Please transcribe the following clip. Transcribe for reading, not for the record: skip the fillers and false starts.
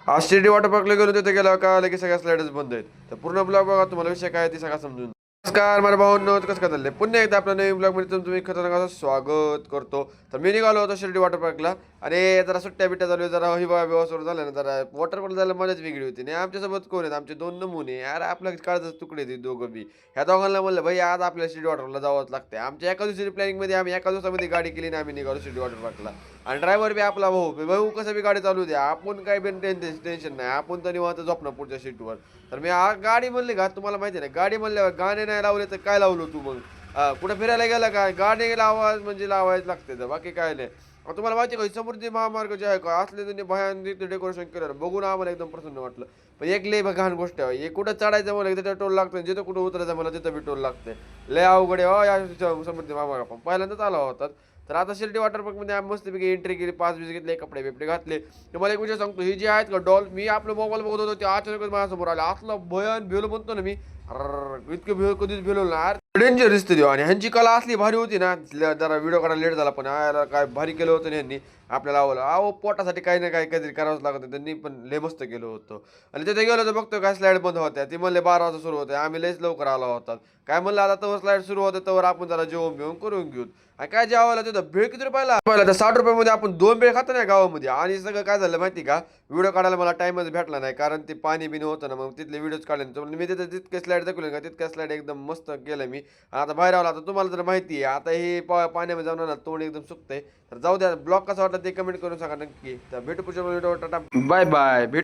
आज शिर्डी वॉटर पार्कला गेलो तिथे गेलो का लगेच सगळ्या स्लाइडच बंद आहेत. तर पूर्ण ब्लॉग बघा, तुम्हाला विषय काय ते सगळा समजून. नमस्कार माझ्या भावांनो, कसं काय चाललंय? पुन्हा एकदा आपल्या नवीन ब्लॉगमध्ये तुम्ही खतरनाक असं स्वागत करतो. तर मी निघालो होतो शिर्डी वॉटर पार्कला आणि जरा सुट्ट्या बिट्ट्या चालू आहे, जरा हिवाळा बिवा सुरू झाला ना, जरा वॉटर पार्क जायला मजाच वेगळी होती. आणि आमच्यासोबत कोण आहेत? आमचे दोन नमुने यार, आपल्या काळजाचे तुकडे आहेत दोघं बी. ह्या दोघांना म्हणलं भाई आज आपल्याला शिर्डी वॉटरला जावंच लागतंय. आमच्या एका दिवशी प्लॅनिंगमध्ये आम्ही एका दिवसामध्ये गाडी केली आणि आम्ही निघालो शिर्डी वॉटर पार्कला. आणि ड्रायव्हर बी आपला भाऊ कसं बी गाडी चालू द्या, आपण काय बी टेन्शन नाही, आपण तर निवांत झोपणार पुढच्या सीटवर. तर मी गाडी म्हणली का, तुम्हाला माहिती नाही गाडी म्हणल्यावर गाणे नाही लावले तर काय लावलो तू मग? कुठं फिरायला गेला का गाणे लावाज म्हणजे लावायच लागते तर बाकी काय नाही. तुम्हाला माहिती का समृद्धी महामार्ग जे आहे का, असले त्यांनी भयान डेकोरेशन केलं बघून आम्हाला एकदम प्रसन्न वाटलं. पण एक लय घाण गोष्ट आहे, हे कुठं चढायचं मला तिथं टोल लागतं, जिथं कुठं उतरायचं मला तिथं बी टोल लागते. लय अवघड आहे हो या समृद्धी महामार्ग. पण पहिल्यांदाच आला होता. तर आता शिर्डी वॉटर पार्कमध्ये आम्ही मस्तपैकी एंट्री केली, पाच बीस घेतले, कपडे बिपडे घातले. तर मला एक विषय सांगतो, ही जी आहेत का डॉल, मी आपलं मोबाईल बघत होतो ते अचानकच माझ्यासमोर आले. असलं भयान भेलो म्हणतो ना मी, इतकं भेळ कधीच भेलो ना, डेंजर दिसते देऊ. आणि ह्यांची कला असली भारी होती ना, जरा व्हिडिओ काढायला लेट झाला पण याला काय भारी केलं होतं ना यांनी आपल्याला. आवडलं अहो, पोटासाठी काही ना काही काहीतरी करावंच लागत होतं, त्यांनी पण लय मस्त केलं होतं. आणि तिथे गेलो तर बघतो काय स्लाईड बंद होत्या. ती म्हणले 12 वाजता सुरू होते, आम्ही लयच लवकर आलो होतात. काय म्हणलं आता तर स्लाईड सुरू होते तर आपण जरा जेवण बिवून करून घेऊ. आणि काय जेवायला तिथं भेळ किती रुपयाला? तर 60 रुपयामध्ये आपण 2 भेळ खातो ना गावामध्ये. आणि सगळं काय झालं माहिती का, व्हिडिओ काढायला मला टाइमच भेटला नाही, कारण ते पाणी बिनी होतं ना, मग तिथले व्हिडिओज काढले. तर मी तिथे तितके स्लाईड दाखवले का, तितक्या स्लाईड एकदम मस्त केलं मी. आता बाहेर आला. आता तुम्हाला जर माहिती आहे आता हे पाण्यामध्ये जाऊन ना तोंड एकदम सुकतंय. तर जाऊ द्या, ब्लॉग कसा वाटला ते कमेंट करून सांगा नक्की. तर भेटू पुढच्या व्हिडिओ, टाटा बाय बाय.